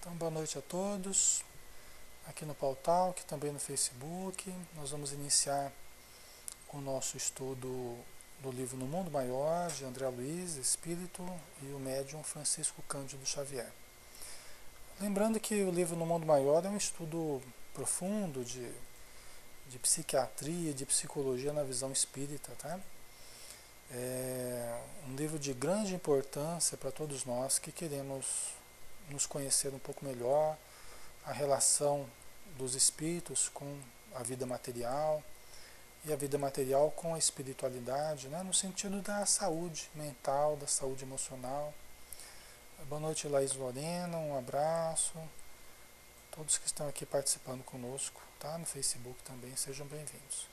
Então, boa noite a todos, aqui no Pautalk, também no Facebook. Nós vamos iniciar o nosso estudo do livro No Mundo Maior, de André Luiz, Espírito, e o médium Francisco Cândido Xavier. Lembrando que o livro No Mundo Maior é um estudo profundo de psiquiatria, de psicologia na visão espírita, tá? É um livro de grande importância para todos nós que queremos nos conhecer um pouco melhor, a relação dos espíritos com a vida material e a vida material com a espiritualidade, né, no sentido da saúde mental, da saúde emocional. Boa noite, Laís Lorena, um abraço. Todos que estão aqui participando conosco, tá? No Facebook também, sejam bem-vindos.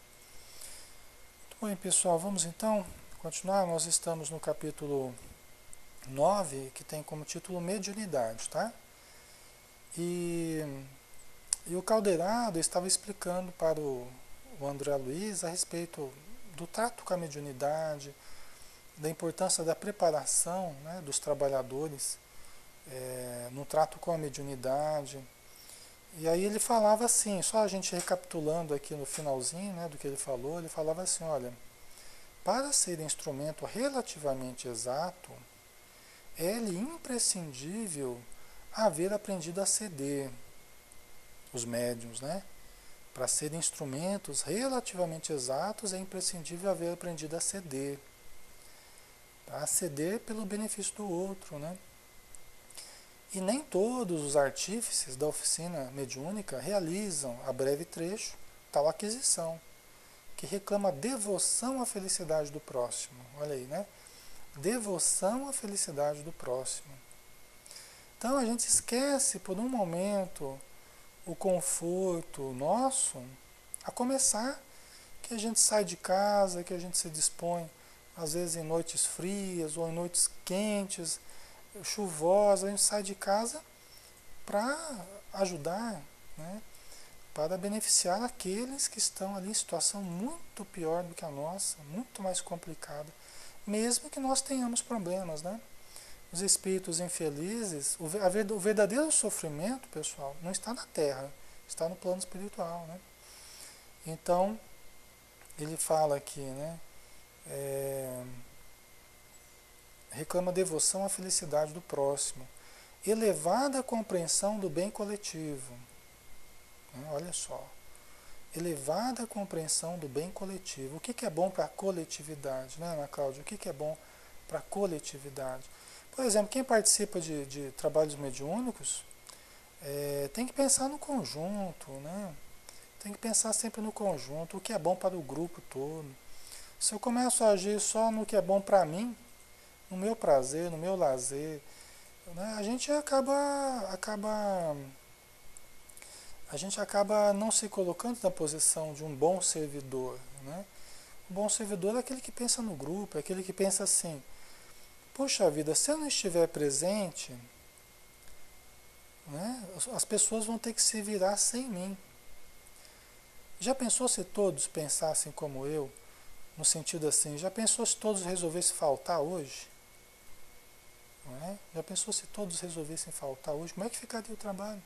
Muito bem, pessoal, vamos então continuar. Nós estamos no capítulo 9, que tem como título Mediunidade, tá? E o Caldeirado estava explicando para o André Luiz a respeito do trato com a mediunidade, da importância da preparação, né, dos trabalhadores no trato com a mediunidade. E aí ele falava assim, só a gente recapitulando aqui no finalzinho, né, do que ele falava assim, olha, para ser instrumento relativamente exato, é-lhe imprescindível haver aprendido a ceder, os médiuns, né? Para serem instrumentos relativamente exatos, é imprescindível haver aprendido a ceder. Tá? A ceder pelo benefício do outro, né? E nem todos os artífices da oficina mediúnica realizam, a breve trecho, tal aquisição, que reclama devoção à felicidade do próximo. Olha aí, né? Devoção à felicidade do próximo. Então a gente esquece por um momento o conforto nosso, a começar que a gente sai de casa, que a gente se dispõe, às vezes em noites frias ou em noites quentes, chuvosas, a gente sai de casa para ajudar, né, para beneficiar aqueles que estão ali em situação muito pior do que a nossa, muito mais complicada, mesmo que nós tenhamos problemas, né? Os espíritos infelizes, o verdadeiro sofrimento, pessoal, não está na Terra, está no plano espiritual, né? Então, ele fala aqui, né? Reclama devoção à felicidade do próximo, elevada compreensão do bem coletivo. Né? Olha só, elevada compreensão do bem coletivo. O que é bom para a coletividade, né, Ana Cláudia? O que é bom para a coletividade? Por exemplo, quem participa de trabalhos mediúnicos tem que pensar no conjunto, né? Tem que pensar sempre no conjunto, o que é bom para o grupo todo. Se eu começo a agir só no que é bom para mim, no meu prazer, no meu lazer, né, a gente acaba não se colocando na posição de um bom servidor, né? Um bom servidor é aquele que pensa no grupo, é aquele que pensa assim: puxa vida, se eu não estiver presente, né, as pessoas vão ter que se virar sem mim. Já pensou se todos pensassem como eu? No sentido assim, já pensou se todos resolvessem faltar hoje? Não é? Já pensou se todos resolvessem faltar hoje? Como é que ficaria o trabalho?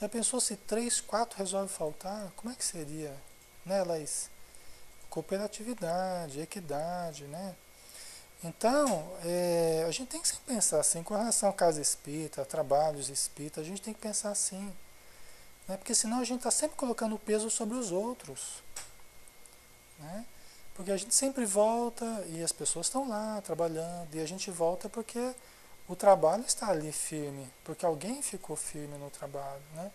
Já pensou se 3, 4 resolvem faltar? Como é que seria? Né, Laís? Cooperatividade, equidade, né? Então, a gente tem que sempre pensar assim, com relação à casa espírita, trabalhos espíritas, a gente tem que pensar assim, né? Porque senão a gente está sempre colocando o peso sobre os outros, né? Porque a gente sempre volta e as pessoas estão lá trabalhando, e a gente volta porque o trabalho está ali firme, porque alguém ficou firme no trabalho, né?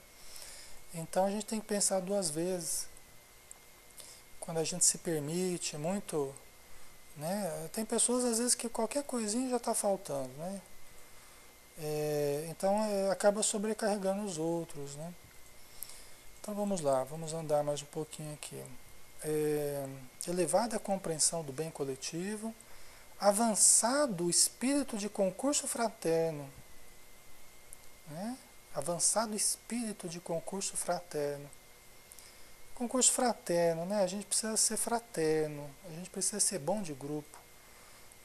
Então a gente tem que pensar duas vezes, quando a gente se permite muito, né? Tem pessoas às vezes que qualquer coisinha já está faltando, né? Então acaba sobrecarregando os outros, né? Então vamos lá, vamos andar mais um pouquinho aqui. Elevada compreensão do bem coletivo, avançado espírito de concurso fraterno, né? Avançado espírito de concurso fraterno. Concurso fraterno, né? A gente precisa ser fraterno, a gente precisa ser bom de grupo,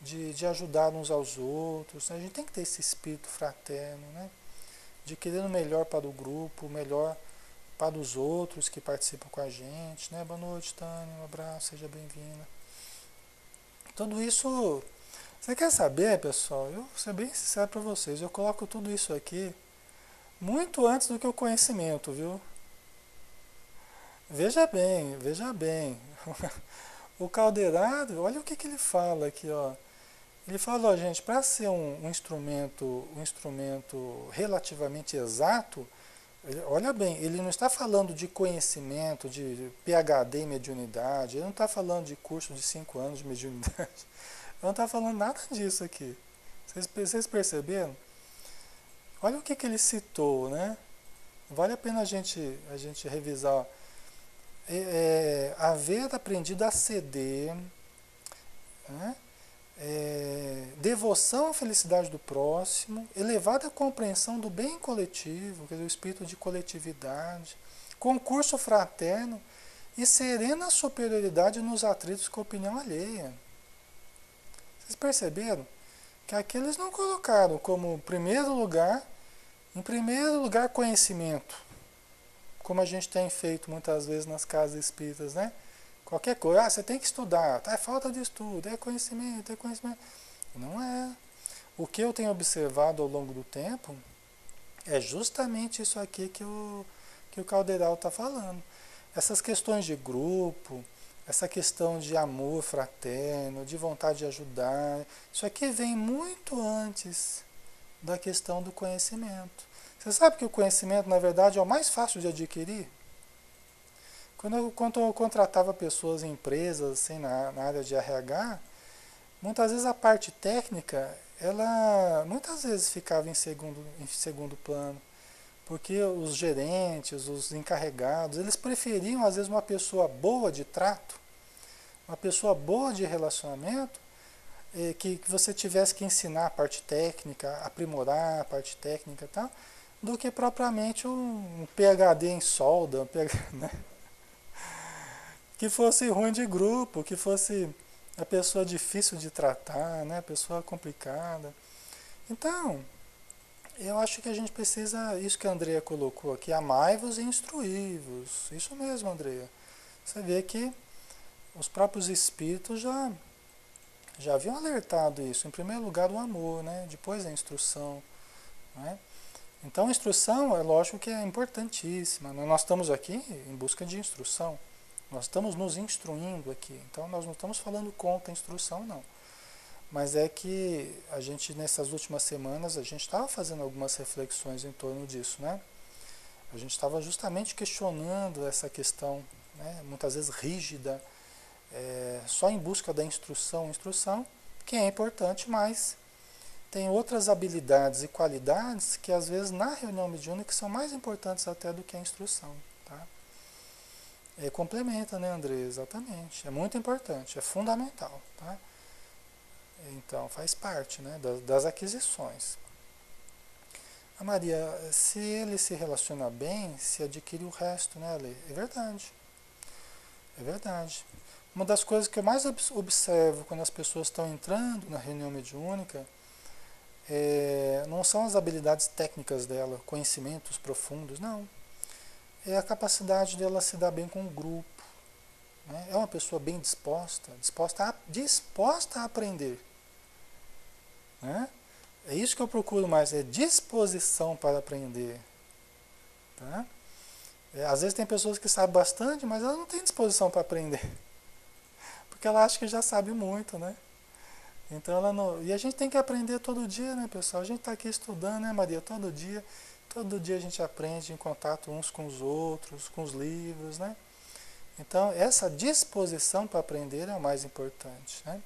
de ajudar uns aos outros, né? A gente tem que ter esse espírito fraterno, né? de querer o melhor para o grupo, o melhor para os outros que participam com a gente, né? Boa noite, Tânia, um abraço, seja bem-vinda. Tudo isso, você quer saber, pessoal? Eu vou ser bem sincero para vocês, eu coloco tudo isso aqui muito antes do que o conhecimento, viu? Veja bem, veja bem. O Caldeirado, olha o que ele fala aqui, ó. Ele fala, ó, gente, para ser um instrumento relativamente exato, olha bem, ele não está falando de conhecimento, de PhD em mediunidade, ele não está falando de curso de 5 anos de mediunidade, ele não está falando nada disso aqui. Vocês perceberam? Olha o que ele citou, né? Vale a pena a gente revisar. Ó. Haver aprendido a ceder, né? Devoção à felicidade do próximo, elevada compreensão do bem coletivo, quer dizer, o espírito de coletividade, concurso fraterno e serena superioridade nos atritos com a opinião alheia. Vocês perceberam que aqui eles não colocaram como em primeiro lugar, conhecimento, como a gente tem feito muitas vezes nas casas espíritas, né? Qualquer coisa, você tem que estudar, tá? É falta de estudo, é conhecimento, é conhecimento. Não é. O que eu tenho observado ao longo do tempo é justamente isso aqui que o Caldeirão está falando. Essas questões de grupo, essa questão de amor fraterno, de vontade de ajudar, isso aqui vem muito antes da questão do conhecimento. Você sabe que o conhecimento, na verdade, é o mais fácil de adquirir? Quando eu contratava pessoas em empresas, assim, na área de RH, muitas vezes a parte técnica, ela muitas vezes ficava em segundo plano, porque os gerentes, os encarregados, eles preferiam às vezes uma pessoa boa de trato, uma pessoa boa de relacionamento, que você tivesse que ensinar a parte técnica, aprimorar a parte técnica e tal, do que propriamente um PhD em solda, né? Que fosse ruim de grupo, que fosse a pessoa difícil de tratar, né? A pessoa complicada. Então, eu acho que a gente precisa, isso que a Andrea colocou aqui, amai-vos e instruí-vos. Isso mesmo, Andrea. Você vê que os próprios espíritos já haviam alertado isso. Em primeiro lugar, o amor, né? Depois a instrução, né? Então, a instrução, é lógico que é importantíssima. Nós estamos aqui em busca de instrução. Nós estamos nos instruindo aqui. Então, nós não estamos falando contra a instrução, não. Mas é que a gente, nessas últimas semanas, a gente estava fazendo algumas reflexões em torno disso, né? A gente estava justamente questionando essa questão, né? Muitas vezes rígida, só em busca da instrução. Instrução, que é importante, mas tem outras habilidades e qualidades que, às vezes, na reunião mediúnica, são mais importantes até do que a instrução, tá? Complementa, né, André? Exatamente. É muito importante, é fundamental, tá? Então, faz parte, né, das aquisições. A Maria, se ele se relaciona bem, se adquire o resto, né, Ale? É verdade. É verdade. Uma das coisas que eu mais observo quando as pessoas estão entrando na reunião mediúnica não são as habilidades técnicas dela, conhecimentos profundos, não. É a capacidade dela se dar bem com o grupo. Né? É uma pessoa bem disposta a aprender. Né? É isso que eu procuro mais, é disposição para aprender. Tá? Às vezes tem pessoas que sabem bastante, mas ela não tem disposição para aprender. Porque ela acha que já sabe muito, né? Então ela não. E a gente tem que aprender todo dia, né, pessoal? A gente está aqui estudando, né, Maria? Todo dia. Todo dia a gente aprende em contato uns com os outros, com os livros, né? Então, essa disposição para aprender é o mais importante, né?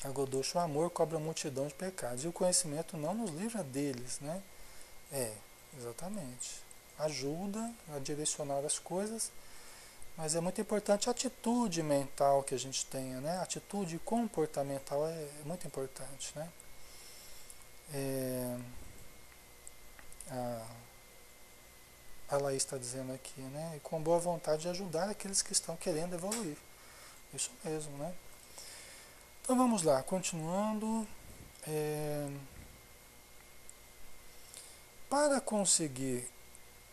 A Godocho, o amor cobra multidão de pecados e o conhecimento não nos livra deles, né? Exatamente. Ajuda a direcionar as coisas, mas é muito importante a atitude mental que a gente tenha, né? A atitude comportamental é muito importante, né? A Laís está dizendo aqui, né? E com boa vontade de ajudar aqueles que estão querendo evoluir. Isso mesmo, né? Então vamos lá, continuando. conseguir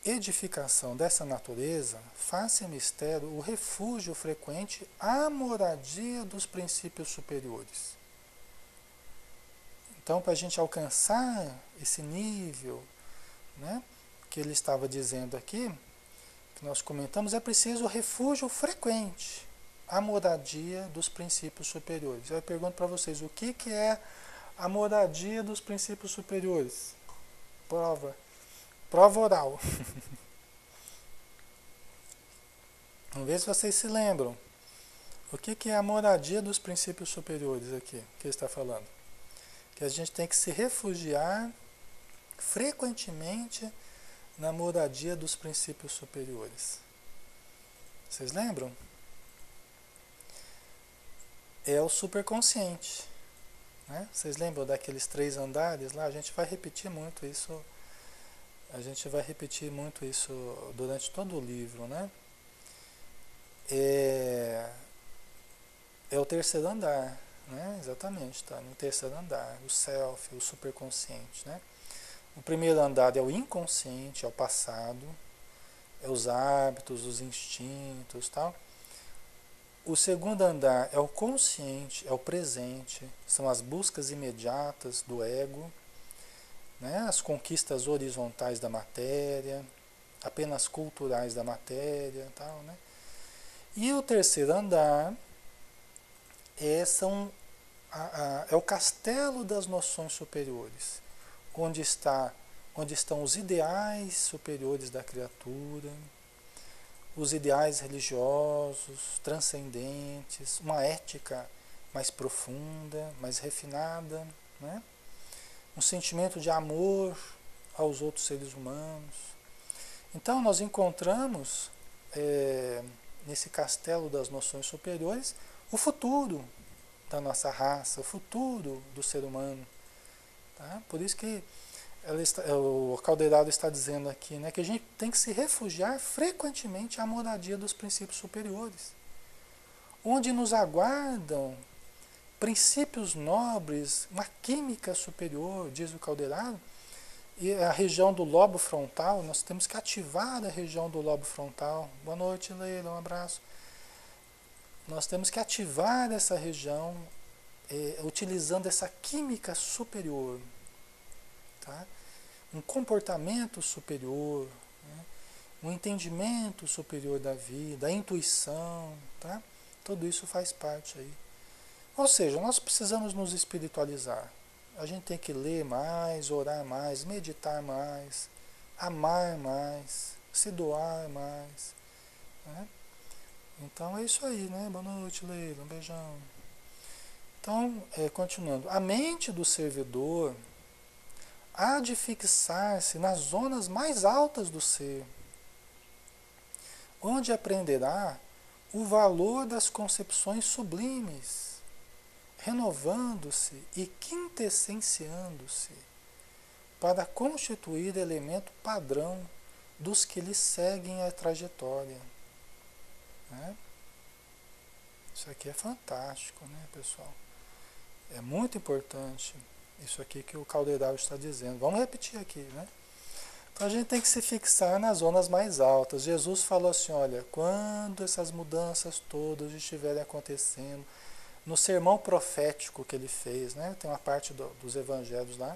edificação dessa natureza, faça mistério o refúgio frequente à moradia dos princípios superiores. Então, para a gente alcançar esse nível, né, que ele estava dizendo aqui, que nós comentamos, é preciso refúgio frequente à moradia dos princípios superiores. Eu pergunto para vocês, o que é a moradia dos princípios superiores? Prova oral. Vamos ver se vocês se lembram. O que é a moradia dos princípios superiores aqui, que ele está falando? Que a gente tem que se refugiar frequentemente na moradia dos princípios superiores. Vocês lembram? É o superconsciente. Né? Vocês lembram daqueles 3 andares lá? A gente vai repetir muito isso. A gente vai repetir muito isso durante todo o livro, né? É o terceiro andar, né? Exatamente, tá no terceiro andar, o self, o superconsciente, né? O primeiro andar é o inconsciente, é o passado, é os hábitos, os instintos, tal. O segundo andar é o consciente, é o presente, são as buscas imediatas do ego, né? As conquistas horizontais da matéria, apenas culturais da matéria, tal, né? E o terceiro andar é o castelo das noções superiores, onde estão os ideais superiores da criatura, os ideais religiosos, transcendentes, uma ética mais profunda, mais refinada, né? Um sentimento de amor aos outros seres humanos. Então nós encontramos nesse castelo das noções superiores o futuro da nossa raça, o futuro do ser humano. Tá? Por isso que o Caldeirado está dizendo aqui, né, que a gente tem que se refugiar frequentemente à moradia dos princípios superiores, onde nos aguardam princípios nobres, uma química superior, diz o Caldeirado, e a região do lobo frontal, nós temos que ativar a região do lobo frontal. Boa noite, Leila, um abraço. Nós temos que ativar essa região utilizando essa química superior, tá? Um comportamento superior, né? Um entendimento superior da vida, a intuição, tá? Tudo isso faz parte aí. Ou seja, nós precisamos nos espiritualizar. A gente tem que ler mais, orar mais, meditar mais, amar mais, se doar mais, né? Então é isso aí, né? Boa noite, Leila, um beijão. Então, continuando, a mente do servidor há de fixar-se nas zonas mais altas do ser, onde aprenderá o valor das concepções sublimes, renovando-se e quintessenciando-se para constituir elemento padrão dos que lhe seguem a trajetória. Né? Isso aqui é fantástico, né, pessoal? É muito importante isso aqui que o Caldeirão está dizendo. Vamos repetir aqui, né? Então a gente tem que se fixar nas zonas mais altas. Jesus falou assim, olha, quando essas mudanças todas estiverem acontecendo, no sermão profético que ele fez, né? Tem uma parte dos evangelhos lá,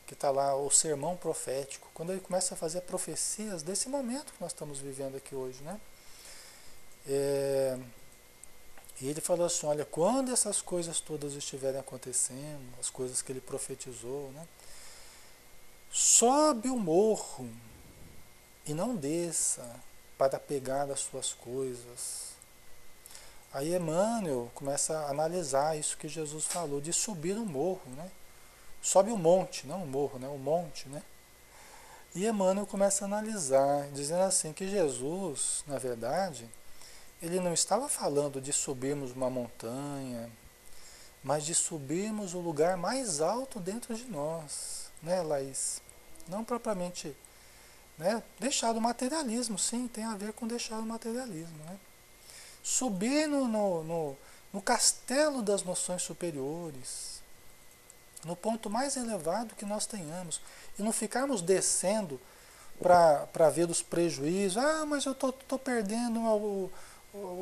que está lá o sermão profético, quando ele começa a fazer profecias desse momento que nós estamos vivendo aqui hoje, né? E ele falou assim, olha, quando essas coisas todas estiverem acontecendo, as coisas que ele profetizou, né? Sobe o morro e não desça para pegar as suas coisas. Aí Emmanuel começa a analisar isso que Jesus falou, de subir o morro, né? Sobe o monte, não o morro, né? O monte, né? E Emmanuel começa a analisar, dizendo assim, que Jesus, na verdade, ele não estava falando de subirmos uma montanha, mas de subirmos o lugar mais alto dentro de nós, né, Laís? Não propriamente, né? Deixar o materialismo, sim, tem a ver com deixar o materialismo, né? Subir no castelo das noções superiores, no ponto mais elevado que nós tenhamos, e não ficarmos descendo para ver os prejuízos. Ah, mas eu tô perdendo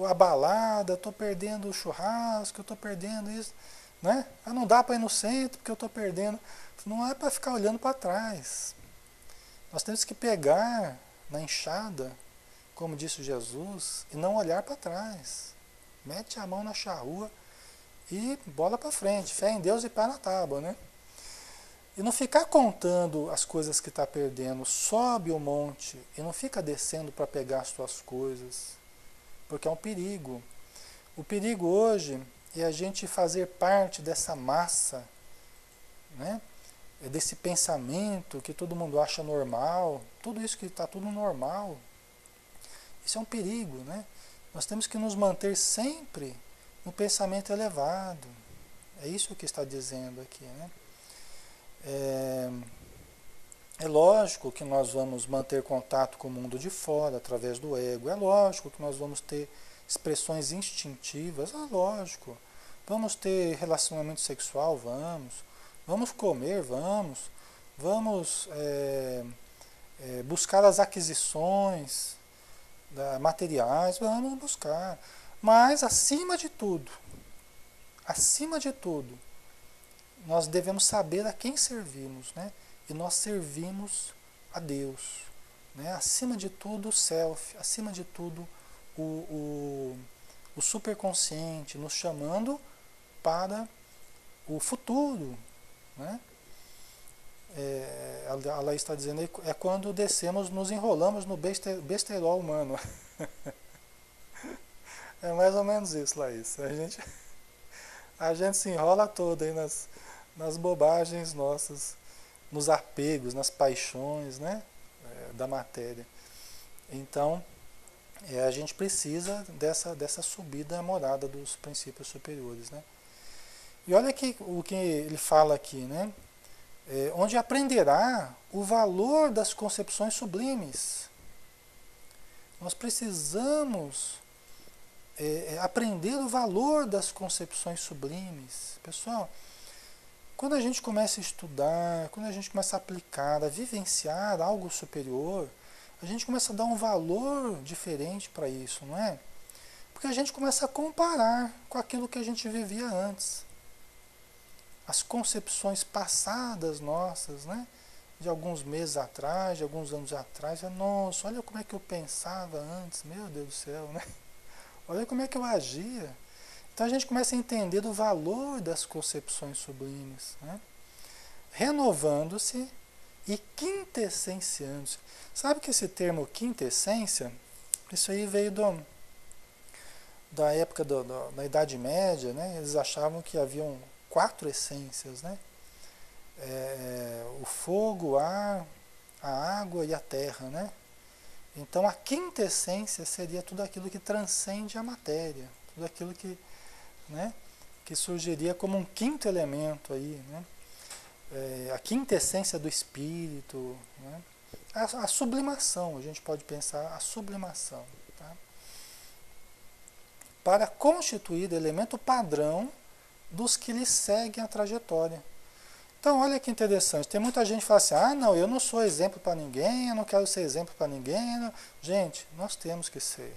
a balada, estou perdendo o churrasco, eu estou perdendo isso, né? Ah, não dá para ir no centro porque eu estou perdendo. Não é para ficar olhando para trás. Nós temos que pegar na enxada, como disse Jesus, e não olhar para trás. Mete a mão na charrua e bola para frente. Fé em Deus e pé na tábua, né? E não ficar contando as coisas que está perdendo. Sobe o monte e não fica descendo para pegar as suas coisas. Porque é um perigo. O perigo hoje é a gente fazer parte dessa massa, né? É desse pensamento que todo mundo acha normal. Tudo isso que está tudo normal. Isso é um perigo, né? Nós temos que nos manter sempre no pensamento elevado. É isso que está dizendo aqui, né? É lógico que nós vamos manter contato com o mundo de fora através do ego. É lógico que nós vamos ter expressões instintivas. É lógico. Vamos ter relacionamento sexual? Vamos. Vamos comer? Vamos. Vamos buscar as aquisições materiais? Vamos buscar. Mas, acima de tudo, nós devemos saber a quem servimos, né? E nós servimos a Deus, né? Acima de tudo o self, acima de tudo o superconsciente, nos chamando para o futuro, né? A Laís está dizendo aí, é quando descemos, nos enrolamos no besterol humano. É mais ou menos isso, Laís. A gente se enrola todo aí nas bobagens nossas, nos apegos, nas paixões, né, da matéria. Então, a gente precisa dessa subida à morada dos princípios superiores, né? E olha aqui o que ele fala aqui, né? Onde aprenderá o valor das concepções sublimes. Nós precisamos aprender o valor das concepções sublimes. Pessoal, quando a gente começa a estudar, quando a gente começa a aplicar, a vivenciar algo superior, a gente começa a dar um valor diferente para isso, não é? Porque a gente começa a comparar com aquilo que a gente vivia antes. As concepções passadas nossas, né? De alguns meses atrás, de alguns anos atrás, nossa, olha como é que eu pensava antes, meu Deus do céu, né? Olha como é que eu agia. Então a gente começa a entender o valor das concepções sublimes, né? Renovando-se e quintessenciando-se. Sabe que esse termo quintessência, isso aí veio da época da Idade Média, né? Eles achavam que haviam 4 essências, né? O fogo, o ar, a água e a terra, né? Então a quinta essência seria tudo aquilo que transcende a matéria, tudo aquilo que, né, que surgiria como um quinto elemento aí, né? A quinta essência do espírito, né? A sublimação, a gente pode pensar a sublimação, tá? Para constituir elemento padrão dos que lhe seguem a trajetória. Então, olha que interessante. Tem muita gente que fala assim, não, eu não sou exemplo para ninguém, eu não quero ser exemplo para ninguém. Não. Gente, nós temos que ser.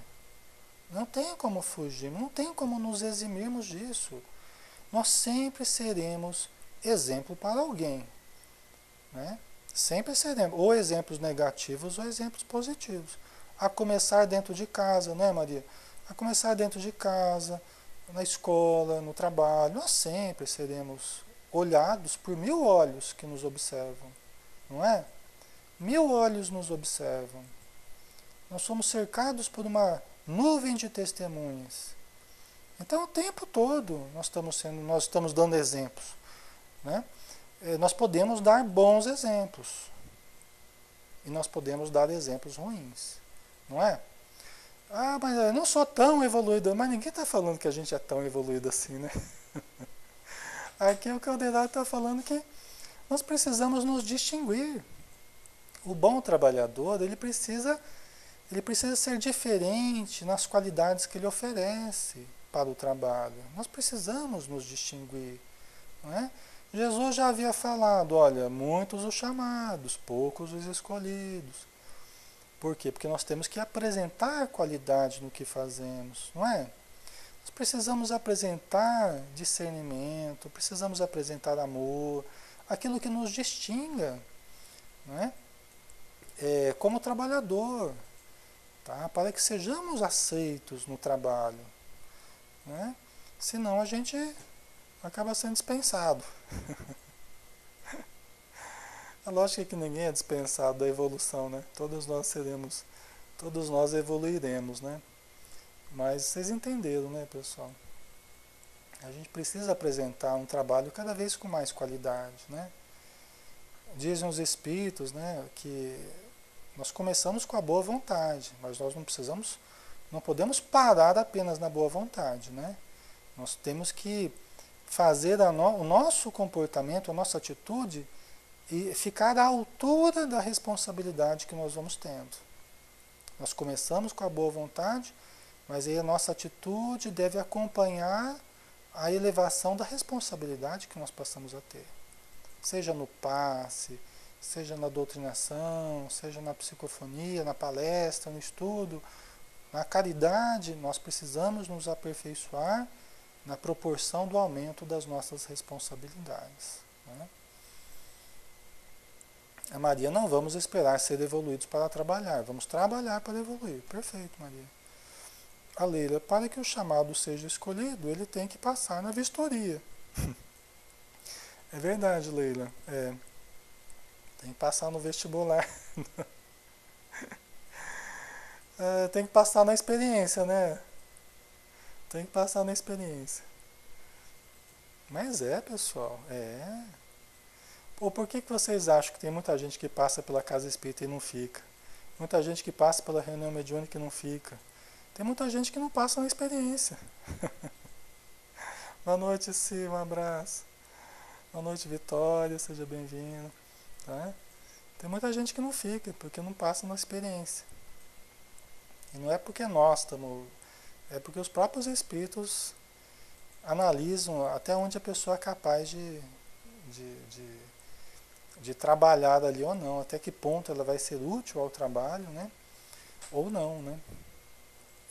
Não tem como fugir, não tem como nos eximirmos disso. Nós sempre seremos exemplo para alguém, né? Sempre seremos, ou exemplos negativos ou exemplos positivos. A começar dentro de casa, né, Maria? A começar dentro de casa, na escola, no trabalho, nós sempre seremos olhados por 1000 olhos que nos observam, não é? 1000 olhos nos observam. Nós somos cercados por uma nuvem de testemunhas. Então, o tempo todo nós estamos dando exemplos, né? Nós podemos dar bons exemplos e nós podemos dar exemplos ruins, não é? Mas eu não sou tão evoluído, mas ninguém está falando que a gente é tão evoluído assim, né? Aqui o Caldeirão está falando que nós precisamos nos distinguir. O bom trabalhador, ele precisa ser diferente nas qualidades que ele oferece para o trabalho. Nós precisamos nos distinguir, não é? Jesus já havia falado, olha, muitos os chamados, poucos os escolhidos. Por quê? Porque nós temos que apresentar qualidade no que fazemos, não é? Nós precisamos apresentar discernimento, precisamos apresentar amor, aquilo que nos distinga, não é? Como trabalhador, tá? Para que sejamos aceitos no trabalho, né? Senão a gente acaba sendo dispensado. A lógica é que ninguém é dispensado da evolução, né? Todos nós evoluiremos, né? Mas vocês entenderam, né, pessoal? A gente precisa apresentar um trabalho cada vez com mais qualidade, né? Dizem os espíritos, né, que nós começamos com a boa vontade, mas nós não podemos parar apenas na boa vontade, né? Nós temos que fazer o nosso comportamento, a nossa atitude e ficar à altura da responsabilidade que nós vamos tendo. Nós começamos com a boa vontade, mas aí a nossa atitude deve acompanhar a elevação da responsabilidade que nós passamos a ter. Seja no passe, seja na doutrinação, seja na psicofonia, na palestra, no estudo, na caridade, nós precisamos nos aperfeiçoar na proporção do aumento das nossas responsabilidades, né? A Maria, não vamos esperar ser evoluídos para trabalhar, vamos trabalhar para evoluir. Perfeito, Maria. A Leila, para que o chamado seja escolhido, ele tem que passar na vistoria. É verdade, Leila. Tem que passar no vestibular. Tem que passar na experiência, né? Tem que passar na experiência. Mas pessoal, Pô, por que vocês acham que tem muita gente que passa pela casa espírita e não fica? Muita gente que passa pela reunião mediúnica e não fica? Tem muita gente que não passa na experiência. Boa noite, Sil, um abraço. Boa noite, Vitória, seja bem-vindo. Tá? Tem muita gente que não fica, porque não passa na experiência. E não é porque nós estamos... É porque os próprios espíritos analisam até onde a pessoa é capaz de trabalhar ali ou não, até que ponto ela vai ser útil ao trabalho, né? Ou não, né?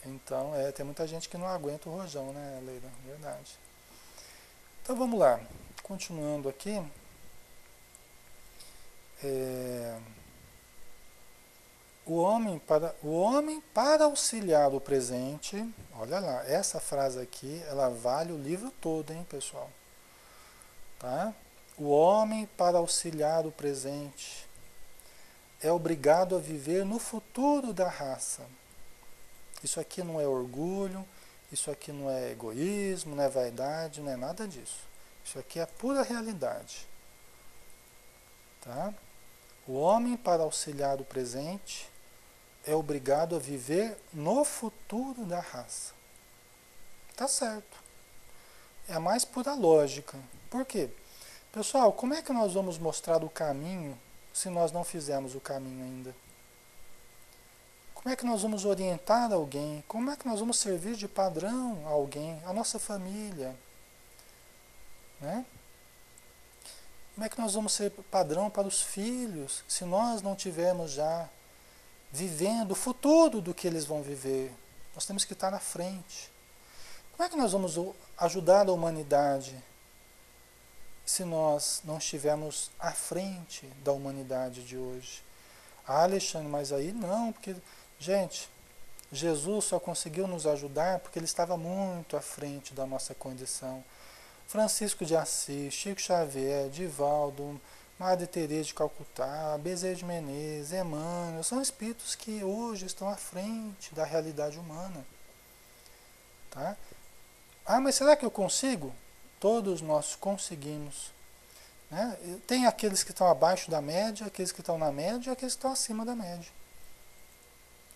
Então, tem muita gente que não aguenta o rojão, né, Leila? Verdade. Então, vamos lá. Continuando aqui. O homem para auxiliar o presente, olha lá, essa frase aqui, ela vale o livro todo, hein, pessoal? Tá? O homem, para auxiliar o presente, é obrigado a viver no futuro da raça. Isso aqui não é orgulho, isso aqui não é egoísmo, não é vaidade, não é nada disso. Isso aqui é pura realidade. Tá? O homem, para auxiliar o presente, é obrigado a viver no futuro da raça. Tá certo. É a mais pura lógica. Por quê? Pessoal, como é que nós vamos mostrar o caminho se nós não fizermos o caminho ainda? Como é que nós vamos orientar alguém? Como é que nós vamos servir de padrão a alguém? A nossa família? Né? Como é que nós vamos ser padrão para os filhos se nós não tivermos já vivendo o futuro do que eles vão viver? Nós temos que estar na frente. Como é que nós vamos ajudar a humanidade se nós não estivermos à frente da humanidade de hoje? Ah, Alexandre, mas aí não, porque, gente, Jesus só conseguiu nos ajudar porque ele estava muito à frente da nossa condição. Francisco de Assis, Chico Xavier, Divaldo, Madre Teresa de Calcutá, Bezerra de Menezes, Emmanuel, são espíritos que hoje estão à frente da realidade humana. Tá? Ah, mas será que eu consigo? Todos nós conseguimos. Né? Tem aqueles que estão abaixo da média, aqueles que estão na média e aqueles que estão acima da média.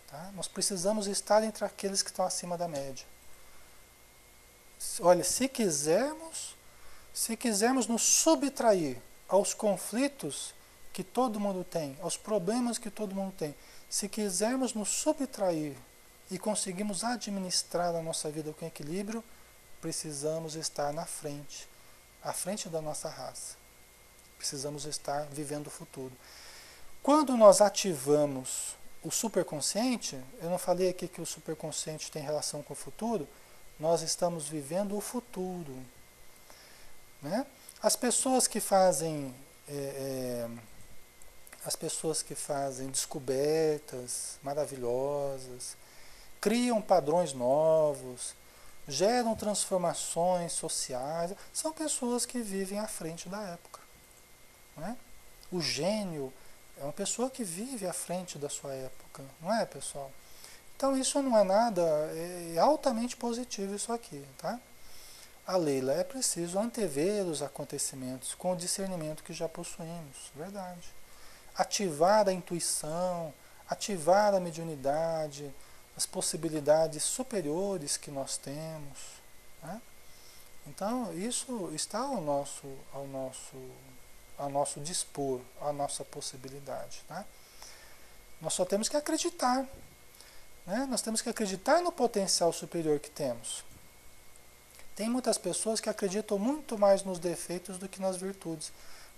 Tá? Nós precisamos estar entre aqueles que estão acima da média. Olha, se quisermos nos subtrair aos conflitos que todo mundo tem, aos problemas que todo mundo tem, se quisermos nos subtrair e conseguirmos administrar a nossa vida com equilíbrio, precisamos estar na frente, à frente da nossa raça. Precisamos estar vivendo o futuro. Quando nós ativamos o superconsciente, eu não falei aqui que o superconsciente tem relação com o futuro, nós estamos vivendo o futuro. Né? As pessoas que fazem descobertas maravilhosas, criam padrões novos, geram transformações sociais, são pessoas que vivem à frente da época. Né? O gênio é uma pessoa que vive à frente da sua época, não é, pessoal? Então isso não é nada, é altamente positivo isso aqui, tá? A Leila, é preciso antever os acontecimentos com o discernimento que já possuímos, verdade. Ativar a intuição, ativar a mediunidade, as possibilidades superiores que nós temos. Né? Então, isso está ao nosso dispor, à nossa possibilidade. Tá? Nós só temos que acreditar. Né? Nós temos que acreditar no potencial superior que temos. Tem muitas pessoas que acreditam muito mais nos defeitos do que nas virtudes.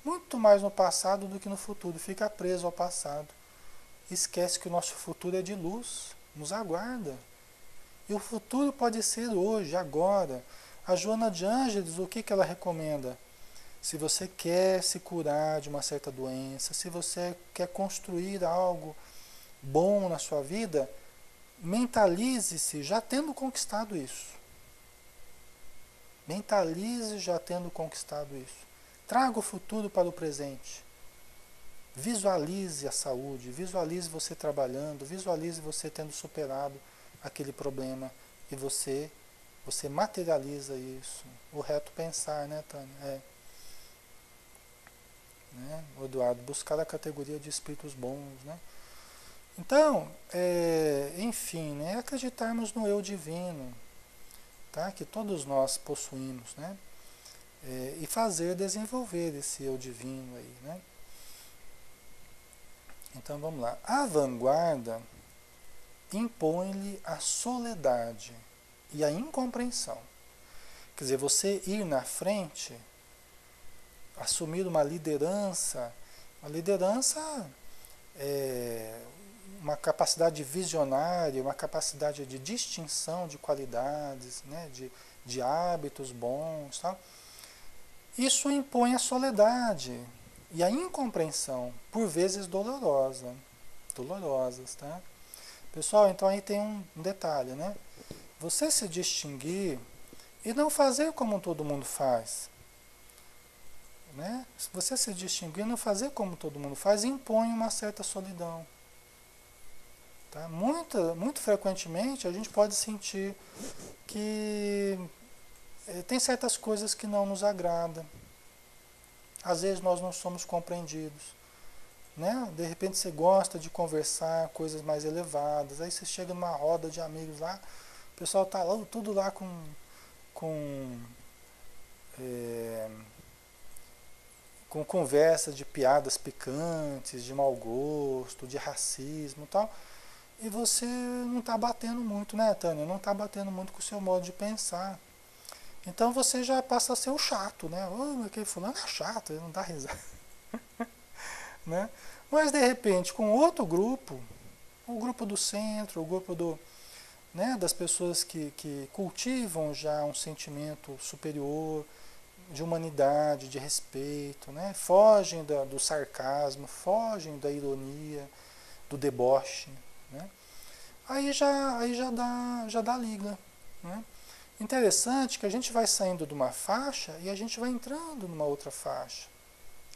Muito mais no passado do que no futuro. Fica preso ao passado. Esquece que o nosso futuro é de luz. Nos aguarda. E o futuro pode ser hoje, agora. A Joana de Ângeles, o que ela recomenda? Se você quer se curar de uma certa doença, se você quer construir algo bom na sua vida, mentalize-se já tendo conquistado isso. Mentalize já tendo conquistado isso. Traga o futuro para o presente. Visualize a saúde, visualize você trabalhando, visualize você tendo superado aquele problema e você materializa isso. O reto pensar, né, Tânia? Né? O Eduardo, buscar a categoria de espíritos bons, né? Então, enfim, né, acreditarmos no eu divino, tá? Que todos nós possuímos, né? E desenvolver esse eu divino aí, né? Então vamos lá. A vanguarda impõe-lhe a soledade e a incompreensão. Quer dizer, você ir na frente, assumir uma liderança uma capacidade visionária, uma capacidade de distinção de qualidades, né, de hábitos bons, tá? Isso impõe a soledade e a incompreensão, por vezes dolorosas, tá? Pessoal, então aí tem um detalhe, né? Você se distinguir e não fazer como todo mundo faz, né? Se você se distinguir e não fazer como todo mundo faz, impõe uma certa solidão. Tá? Muito frequentemente a gente pode sentir que tem certas coisas que não nos agradam. Às vezes nós não somos compreendidos. Né? De repente você gosta de conversar coisas mais elevadas, aí você chega numa roda de amigos lá, o pessoal está lá, tudo lá com conversas de piadas picantes, de mau gosto, de racismo e tal. E você não está batendo muito, né, Tânia? Não está batendo muito com o seu modo de pensar. Então você já passa a ser o chato, né? Aquele fulano é chato, ele não dá risada. Né? Mas de repente, com outro grupo, o grupo do centro, o grupo né, das pessoas que cultivam já um sentimento superior, de humanidade, de respeito, né? Fogem do sarcasmo, fogem da ironia, do deboche. Né? Aí já dá liga. Né? Interessante que a gente vai saindo de uma faixa e a gente vai entrando numa outra faixa.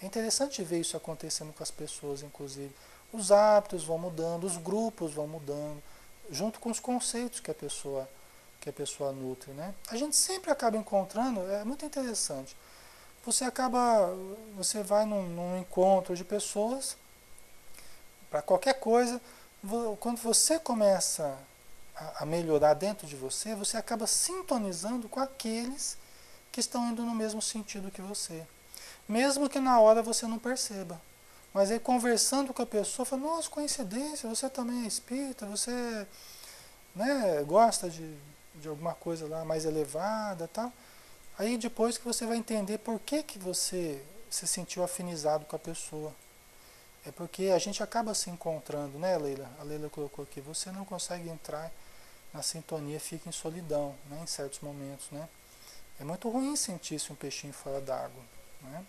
É interessante ver isso acontecendo com as pessoas, inclusive. Os hábitos vão mudando, os grupos vão mudando, junto com os conceitos que a pessoa nutre. Né? A gente sempre acaba encontrando, é muito interessante. Você vai num encontro de pessoas, para qualquer coisa, quando você começa a melhorar dentro de você, você acaba sintonizando com aqueles que estão indo no mesmo sentido que você. Mesmo que na hora você não perceba. Mas aí conversando com a pessoa, fala, nossa, coincidência, você também é espírita, você, né, gosta de alguma coisa lá mais elevada e tal. Aí depois que você vai entender por que, que você se sentiu afinizado com a pessoa. É porque a gente acaba se encontrando, né, Leila? A Leila colocou aqui, você não consegue entrar na sintonia, fica em solidão, né, em certos momentos, né? É muito ruim sentir-se um peixinho fora d'água, né?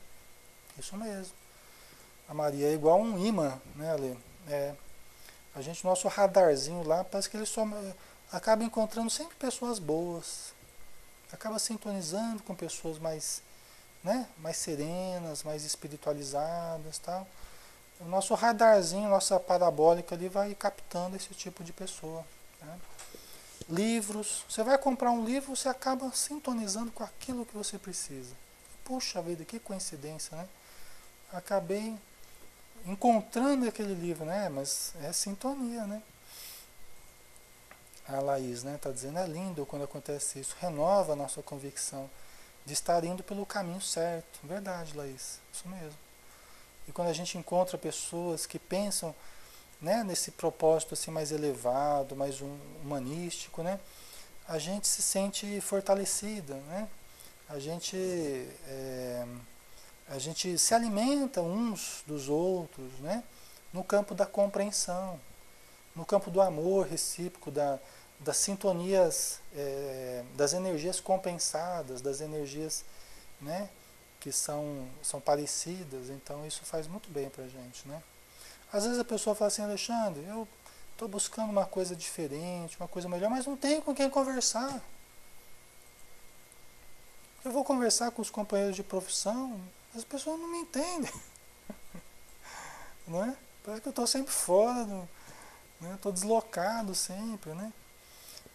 Isso mesmo. A Maria é igual um imã, né, Ale? É, a gente, nosso radarzinho lá, parece que ele só acaba encontrando sempre pessoas boas, acaba sintonizando com pessoas mais, né, mais serenas, mais espiritualizadas, tal. O nosso radarzinho, nossa parabólica ali vai captando esse tipo de pessoa, né? Livros, você vai comprar um livro, você acaba sintonizando com aquilo que você precisa. Puxa vida, que coincidência, né? Acabei encontrando aquele livro, né? Mas é sintonia, né? A Laís, né, tá dizendo, é lindo quando acontece isso, renova a nossa convicção de estar indo pelo caminho certo. Verdade, Laís, isso mesmo. E quando a gente encontra pessoas que pensam, né, nesse propósito assim mais elevado, mais humanístico, né, a gente se sente fortalecida, né? A gente, é, a gente se alimenta uns dos outros, né? No campo da compreensão, no campo do amor recíproco, das sintonias, das energias compensadas, das energias, né, que são parecidas. Então isso faz muito bem pra gente, né? Às vezes a pessoa fala assim, Alexandre, eu estou buscando uma coisa diferente, uma coisa melhor, mas não tenho com quem conversar. Eu vou conversar com os companheiros de profissão, as pessoas não me entendem, né? Parece que eu estou sempre fora, né? Estou deslocado sempre, né?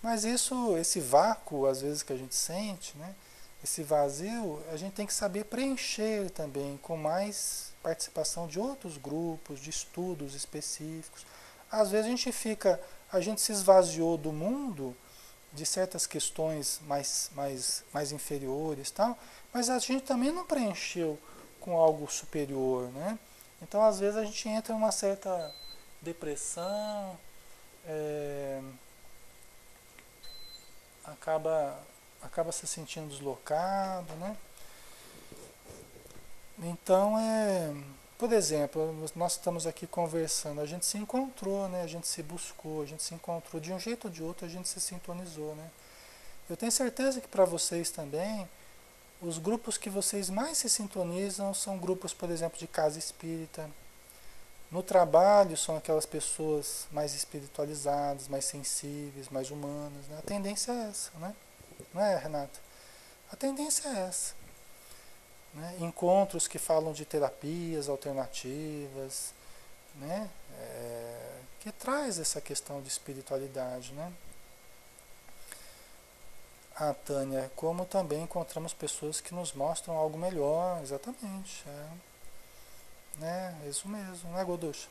Mas isso, esse vácuo, às vezes, que a gente sente, né? Esse vazio, a gente tem que saber preencher também com mais participação de outros grupos, de estudos específicos. Às vezes a gente se esvaziou do mundo, de certas questões mais inferiores, tal, mas a gente também não preencheu com algo superior, né? Então, às vezes, a gente entra em uma certa depressão, é, acaba, acaba se sentindo deslocado, né? Então, por exemplo, nós estamos aqui conversando, a gente se encontrou, né? A gente se buscou, a gente se encontrou de um jeito ou de outro, a gente se sintonizou, né? Eu tenho certeza que para vocês também, os grupos que vocês mais se sintonizam são grupos, por exemplo, de casa espírita. No trabalho são aquelas pessoas mais espiritualizadas, mais sensíveis, mais humanas, né? A tendência é essa, né? Não é, Renata? A tendência é essa. Né? Encontros que falam de terapias alternativas, né? Que traz essa questão de espiritualidade, né? A Tânia, como também encontramos pessoas que nos mostram algo melhor, exatamente, né? É isso mesmo, não é, Goducha?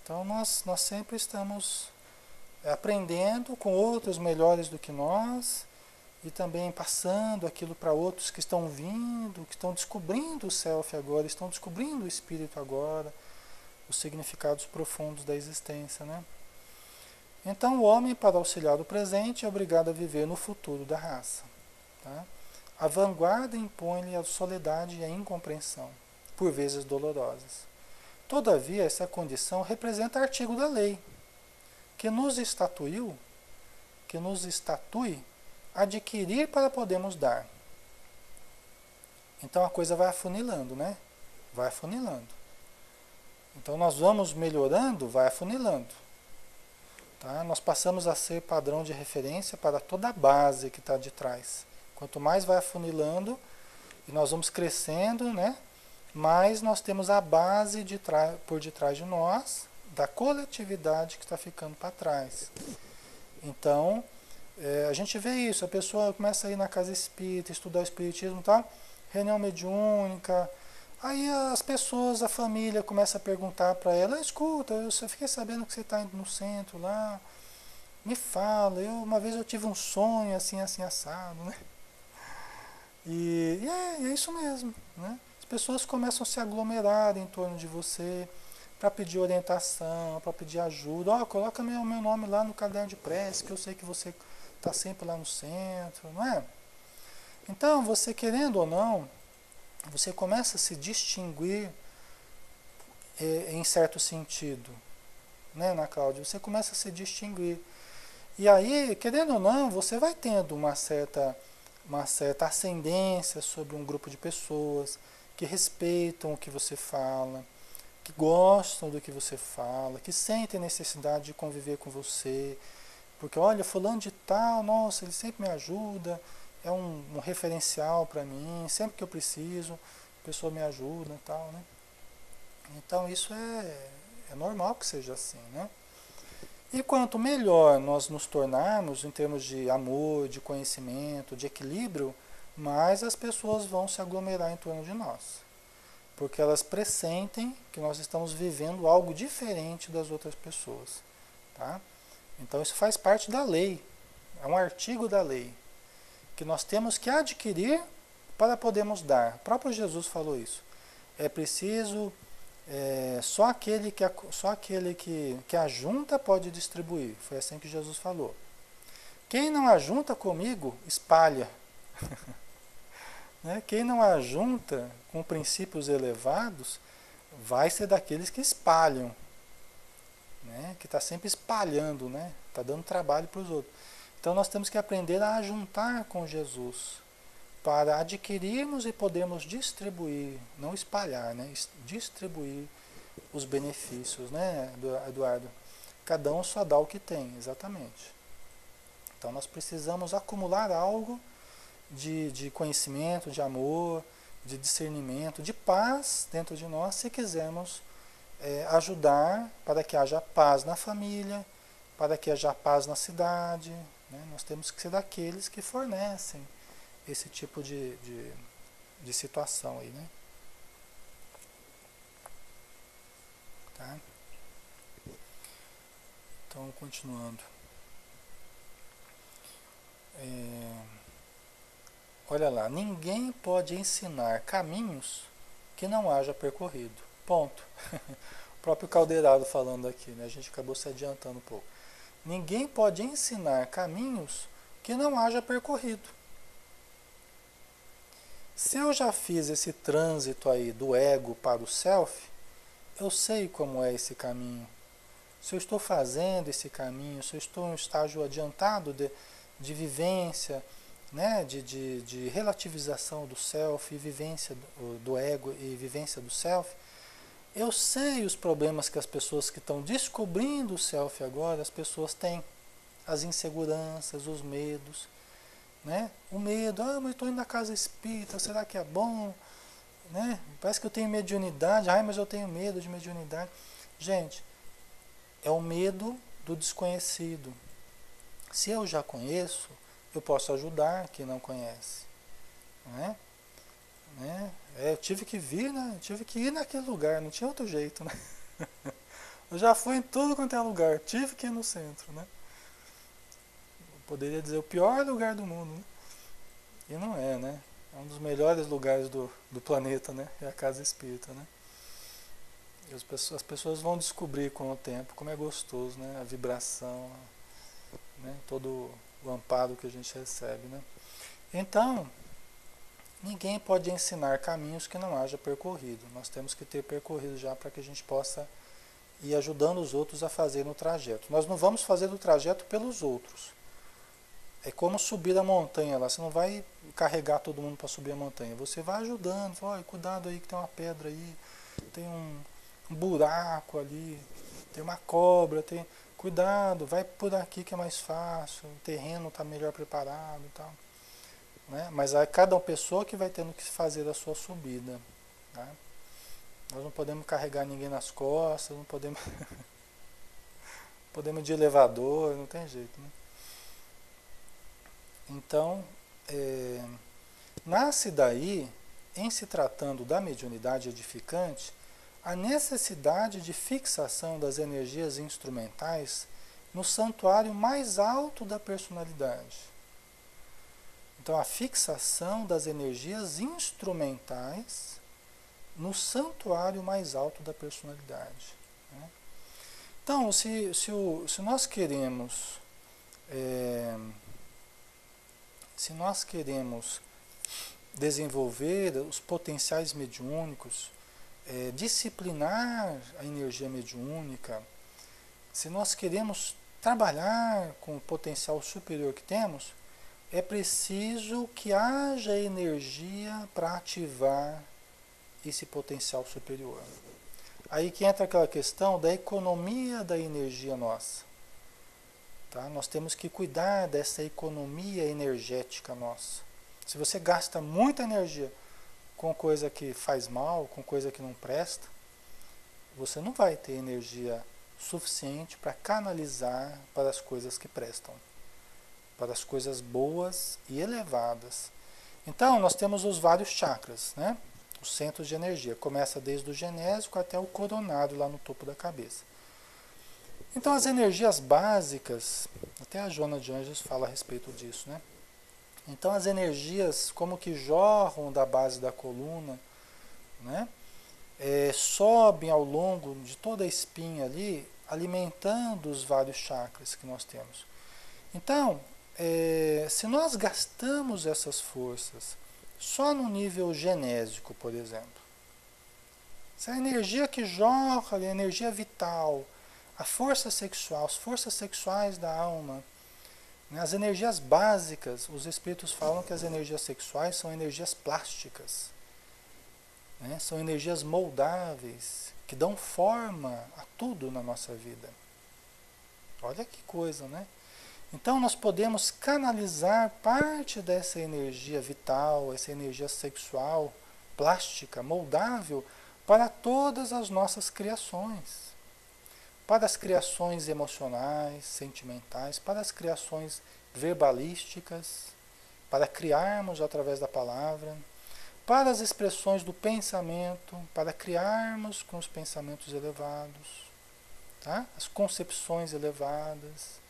Então nós sempre estamos aprendendo com outros melhores do que nós e também passando aquilo para outros que estão vindo, que estão descobrindo o self agora, estão descobrindo o espírito agora, os significados profundos da existência, né? Então o homem, para auxiliar o presente, é obrigado a viver no futuro da raça. Tá? A vanguarda impõe-lhe a soledade e a incompreensão, por vezes dolorosas. Todavia, essa condição representa artigo da lei, que nos estatuiu, que nos estatui adquirir para podermos dar. Então a coisa vai afunilando, né? Vai afunilando. Então nós vamos melhorando, vai afunilando. Tá? Nós passamos a ser padrão de referência para toda a base que está de trás. Quanto mais vai afunilando e nós vamos crescendo, né? Mais nós temos a base por detrás de nós, da coletividade que está ficando para trás. Então, a gente vê isso, a pessoa começa a ir na casa espírita, estudar o espiritismo e tal, reunião mediúnica, aí as pessoas, a família começa a perguntar para ela, escuta, eu fiquei sabendo que você está indo no centro lá, me fala, uma vez eu tive um sonho assim, assim, assado, né? É isso mesmo, né? As pessoas começam a se aglomerar em torno de você para pedir orientação, para pedir ajuda. Coloca meu nome lá no caderno de prece, que eu sei que você está sempre lá no centro, não é? Então, você querendo ou não, você começa a se distinguir em certo sentido, né, Ana Cláudia? Você começa a se distinguir. E aí, querendo ou não, você vai tendo uma certa ascendência sobre um grupo de pessoas que respeitam o que você fala, que gostam do que você fala, que sentem necessidade de conviver com você. Porque, olha, fulano de tal, nossa, ele sempre me ajuda, é um referencial para mim, sempre que eu preciso, a pessoa me ajuda e tal, né? Então isso é normal que seja assim, né? E quanto melhor nós nos tornarmos em termos de amor, de conhecimento, de equilíbrio, mais as pessoas vão se aglomerar em torno de nós. Porque elas pressentem que nós estamos vivendo algo diferente das outras pessoas. Tá? Então isso faz parte da lei, é um artigo da lei, que nós temos que adquirir para podermos dar. O próprio Jesus falou isso. É preciso, só aquele que ajunta pode distribuir. Foi assim que Jesus falou. Quem não ajunta comigo, espalha. Né? Quem não ajunta com princípios elevados, vai ser daqueles que espalham. Né? Que está sempre espalhando, né? Está dando trabalho para os outros. Então nós temos que aprender a ajuntar com Jesus para adquirirmos e podermos distribuir, não espalhar, né? Distribuir os benefícios, né, Eduardo? Cada um só dá o que tem, exatamente. Então nós precisamos acumular algo de conhecimento, de amor, de discernimento, de paz dentro de nós, se quisermos ajudar para que haja paz na família, para que haja paz na cidade. Né? Nós temos que ser daqueles que fornecem esse tipo de situação aí, né? Tá? Então, continuando. Olha lá, ninguém pode ensinar caminhos que não haja percorrido. Ponto. O próprio Caldeirado falando aqui, né? A gente acabou se adiantando um pouco. Ninguém pode ensinar caminhos que não haja percorrido. Se eu já fiz esse trânsito aí do ego para o self, eu sei como é esse caminho. Se eu estou fazendo esse caminho, se eu estou em um estágio adiantado de vivência, né, de relativização do self e vivência do ego e vivência do self, eu sei os problemas que as pessoas que estão descobrindo o self agora, as pessoas têm. As inseguranças, os medos. Né? O medo, mas eu estou indo na casa espírita, será que é bom? Né? Parece que eu tenho mediunidade, mas eu tenho medo de mediunidade. Gente, é o medo do desconhecido. Se eu já conheço, eu posso ajudar quem não conhece. Né? Eu tive que vir, né? Eu tive que ir naquele lugar, não tinha outro jeito. Né? Eu já fui em tudo quanto é lugar, tive que ir no centro. Né? Eu poderia dizer o pior lugar do mundo. Né? E não é, né? É um dos melhores lugares do planeta, né? É a casa espírita, né? E as pessoas vão descobrir com o tempo como é gostoso, né? A vibração, né? Todo o amparo que a gente recebe, né? Então, ninguém pode ensinar caminhos que não haja percorrido. Nós temos que ter percorrido já para que a gente possa ir ajudando os outros a fazerem o trajeto. Nós não vamos fazer o trajeto pelos outros. É como subir a montanha lá. Você não vai carregar todo mundo para subir a montanha. Você vai ajudando. Olha, cuidado aí que tem uma pedra aí. Tem um buraco ali. Tem uma cobra. Cuidado, vai por aqui que é mais fácil. O terreno está melhor preparado e tal. Né? Mas é cada pessoa que vai tendo que fazer a sua subida. Né? Nós não podemos carregar ninguém nas costas. Não podemos... podemos de elevador. Não tem jeito, né? Então, nasce daí, em se tratando da mediunidade edificante, a necessidade de fixação das energias instrumentais no santuário mais alto da personalidade. Então, a fixação das energias instrumentais no santuário mais alto da personalidade. Né? Então, se nós queremos... se nós queremos desenvolver os potenciais mediúnicos, disciplinar a energia mediúnica, se nós queremos trabalhar com o potencial superior que temos, é preciso que haja energia para ativar esse potencial superior. Aí que entra aquela questão da economia da energia nossa. Tá? Nós temos que cuidar dessa economia energética nossa. Se você gasta muita energia com coisa que faz mal, com coisa que não presta, você não vai ter energia suficiente para canalizar para as coisas que prestam, para as coisas boas e elevadas. Então, nós temos os vários chakras, né? Os centros de energia. Começa desde o genésico até o coronário, lá no topo da cabeça. Então, as energias básicas, até a Joana de Anjos fala a respeito disso, né? Então, as energias como que jorram da base da coluna, né? Sobem ao longo de toda a espinha ali, alimentando os vários chakras que nós temos. Então, se nós gastamos essas forças só no nível genésico, por exemplo, se a energia que jorra, a energia vital, a força sexual, as forças sexuais da alma, né, as energias básicas, os espíritos falam que as energias sexuais são energias plásticas, né, são energias moldáveis, que dão forma a tudo na nossa vida. Olha que coisa, né? Então nós podemos canalizar parte dessa energia vital, essa energia sexual, plástica, moldável, para todas as nossas criações. Para as criações emocionais, sentimentais, para as criações verbalísticas, para criarmos através da palavra, para as expressões do pensamento, para criarmos com os pensamentos elevados, tá? As concepções elevadas,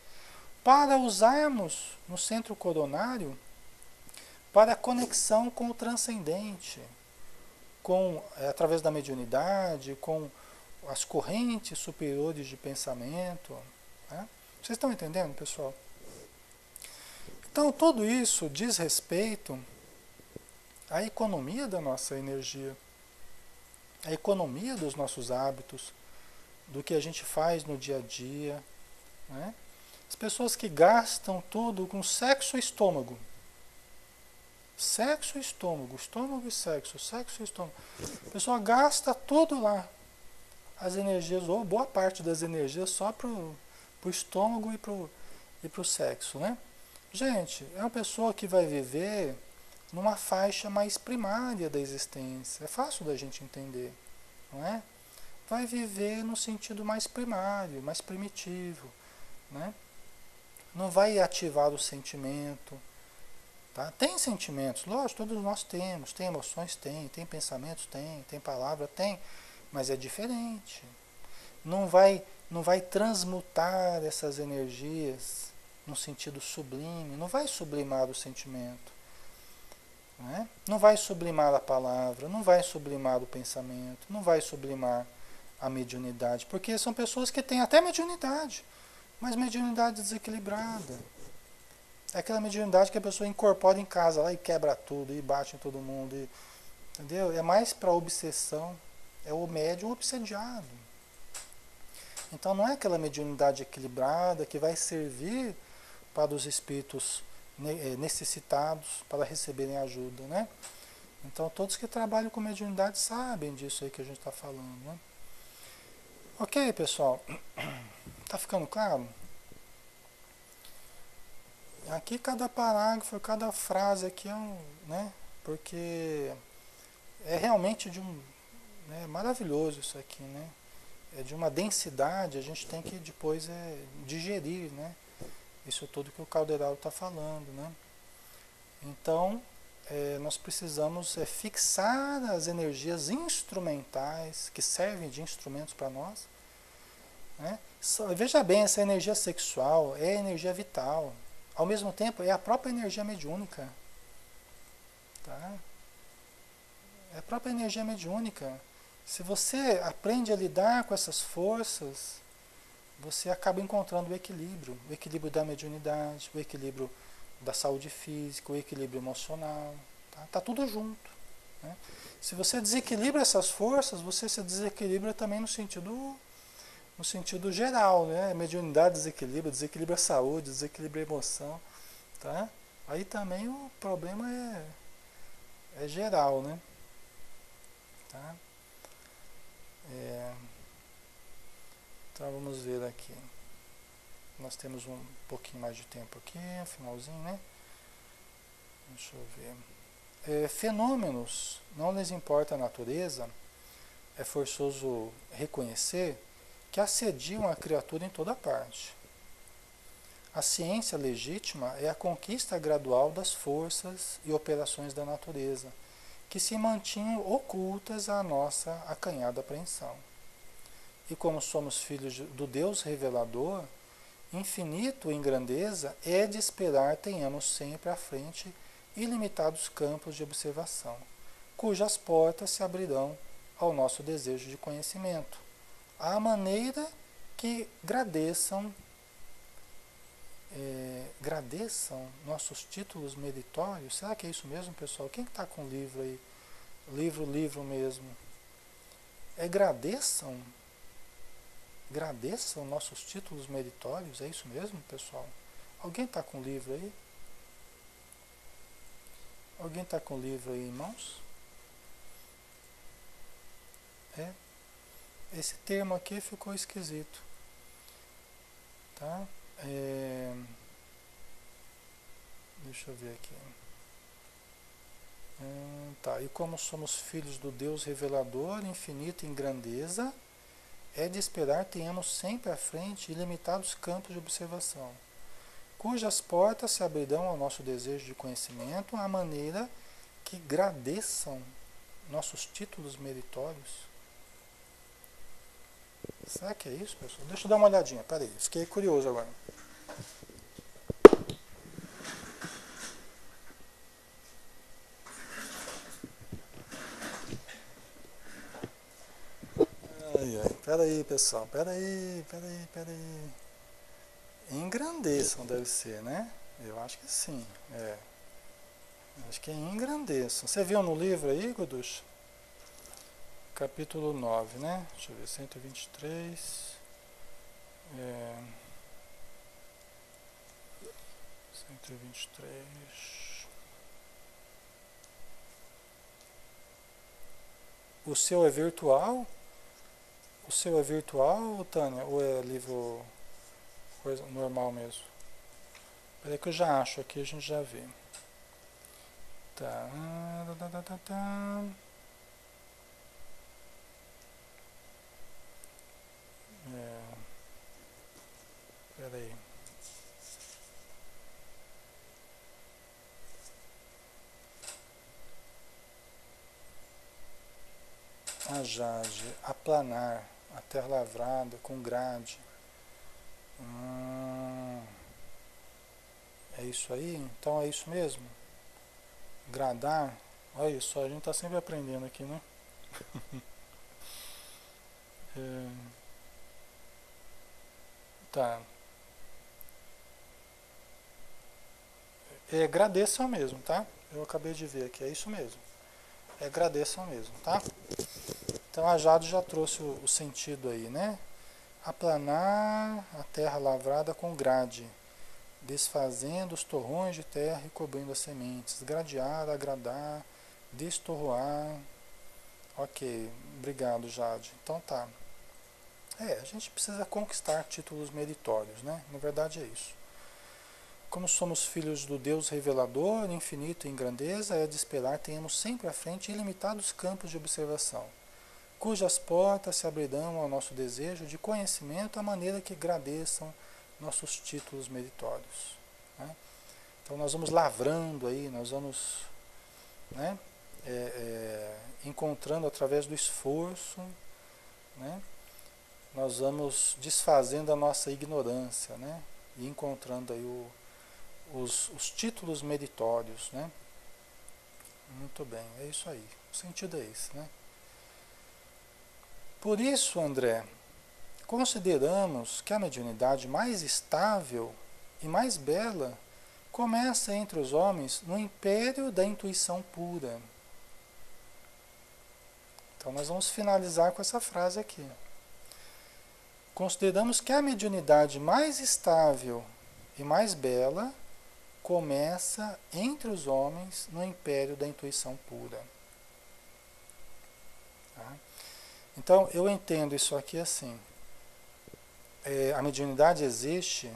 para usarmos no centro coronário para a conexão com o transcendente, através da mediunidade, com as correntes superiores de pensamento. Né? Vocês estão entendendo, pessoal? Então, tudo isso diz respeito à economia da nossa energia, à economia dos nossos hábitos, do que a gente faz no dia a dia, né? As pessoas que gastam tudo com sexo e estômago. Sexo e estômago, estômago e sexo e estômago. A pessoa gasta tudo lá. As energias, ou boa parte das energias, só pro estômago e pro sexo, né? Gente, é uma pessoa que vai viver numa faixa mais primária da existência. É fácil da gente entender, não é? Vai viver no sentido mais primário, mais primitivo, né? Não vai ativar o sentimento. Tá? Tem sentimentos, lógico, todos nós temos. Tem emoções, tem pensamentos, tem palavra, tem. Mas é diferente. Não vai transmutar essas energias no sentido sublime. Não vai sublimar o sentimento. Né? Não vai sublimar a palavra. Não vai sublimar o pensamento. Não vai sublimar a mediunidade. Porque são pessoas que têm até mediunidade. Mas mediunidade desequilibrada. É aquela mediunidade que a pessoa incorpora em casa lá e quebra tudo, e bate em todo mundo. Entendeu? É mais para obsessão. É o médium obsediado. Então não é aquela mediunidade equilibrada que vai servir para os espíritos necessitados para receberem ajuda, né? Então todos que trabalham com mediunidade sabem disso aí que a gente está falando, né? Ok, pessoal? Tá ficando claro? Aqui cada parágrafo, cada frase aqui é né? Porque é realmente né, maravilhoso isso aqui, né? É de uma densidade, a gente tem que depois digerir, né? Isso tudo que o Calderaro está falando, né? Então, nós precisamos fixar as energias instrumentais que servem de instrumentos para nós, né? Veja bem, essa energia sexual é energia vital. Ao mesmo tempo, é a própria energia mediúnica. Tá? É a própria energia mediúnica. Se você aprende a lidar com essas forças, você acaba encontrando o equilíbrio da mediunidade, o equilíbrio da saúde física, o equilíbrio emocional. Tá tudo junto. Né? Se você desequilibra essas forças, você se desequilibra também no sentido geral, né? Mediunidade desequilibra a saúde, desequilibra a emoção, tá? Aí também o problema é geral, né? Tá? Então vamos ver aqui. Nós temos um pouquinho mais de tempo aqui, finalzinho, né? Deixa eu ver. Fenômenos, não lhes importa a natureza, é forçoso reconhecer que assediam a criatura em toda parte. A ciência legítima é a conquista gradual das forças e operações da natureza, que se mantinham ocultas à nossa acanhada apreensão. E como somos filhos do Deus revelador, infinito em grandeza, é de esperar tenhamos sempre à frente ilimitados campos de observação, cujas portas se abrirão ao nosso desejo de conhecimento, à maneira que gradeçam nossos títulos meritórios. Será que é isso mesmo, pessoal? Quem está com o livro aí? Livro mesmo. Gradeçam nossos títulos meritórios, é isso mesmo, pessoal? Alguém está com o livro aí? Alguém está com o livro aí em mãos? Esse termo aqui ficou esquisito. Tá? Deixa eu ver aqui. Tá, e como somos filhos do Deus revelador, infinito em grandeza, é de esperar tenhamos sempre à frente ilimitados campos de observação, cujas portas se abrirão ao nosso desejo de conhecimento à maneira que gradeçam nossos títulos meritórios. Será que é isso, pessoal? Deixa eu dar uma olhadinha, peraí, fiquei curioso agora. Peraí, pessoal, peraí. Engrandeçam deve ser, né? Eu acho que sim, Acho que é engrandeçam. Você viu no livro aí, Godux? Capítulo 9, né? Deixa eu ver, 123. 123. O seu é virtual? O seu é virtual, Tânia? Ou é livro coisa normal mesmo? Peraí que eu já acho aqui, a gente já vê. Tá. Peraí. A jade, aplanar, a terra lavrada com grade. É isso aí? Então é isso mesmo? Gradar? Olha só, a gente está sempre aprendendo aqui, né? Tá. Agradeçam mesmo, tá? Eu acabei de ver aqui, é isso mesmo. Agradeçam mesmo, tá? Então a Jade já trouxe o sentido aí, né? Aplanar a terra lavrada com grade, desfazendo os torrões de terra e cobrindo as sementes. Gradear, agradar, destorroar. Ok, obrigado, Jade. Então tá. A gente precisa conquistar títulos meritórios, né? Na verdade é isso. Como somos filhos do Deus revelador, infinito em grandeza, é de esperar tenhamos sempre à frente ilimitados campos de observação, cujas portas se abrirão ao nosso desejo de conhecimento à maneira que gradeçam nossos títulos meritórios. Né? Então nós vamos lavrando aí, nós vamos, né, encontrando através do esforço, né, nós vamos desfazendo a nossa ignorância, né, e encontrando aí os títulos meritórios, né? Muito bem, é isso aí. O sentido é esse, né? Por isso, André, consideramos que a mediunidade mais estável e mais bela começa entre os homens no império da intuição pura. Então nós vamos finalizar com essa frase aqui. Consideramos que a mediunidade mais estável e mais bela começa entre os homens no império da intuição pura. Tá? Então eu entendo isso aqui assim. A mediunidade existe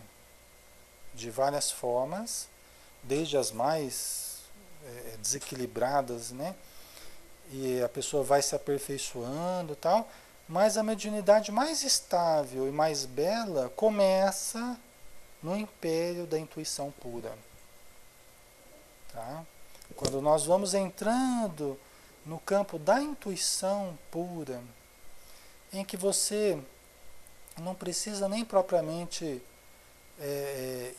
de várias formas, desde as mais desequilibradas, né? E a pessoa vai se aperfeiçoando e tal, mas a mediunidade mais estável e mais bela começa no império da intuição pura. Tá? Quando nós vamos entrando no campo da intuição pura, em que você não precisa nem propriamente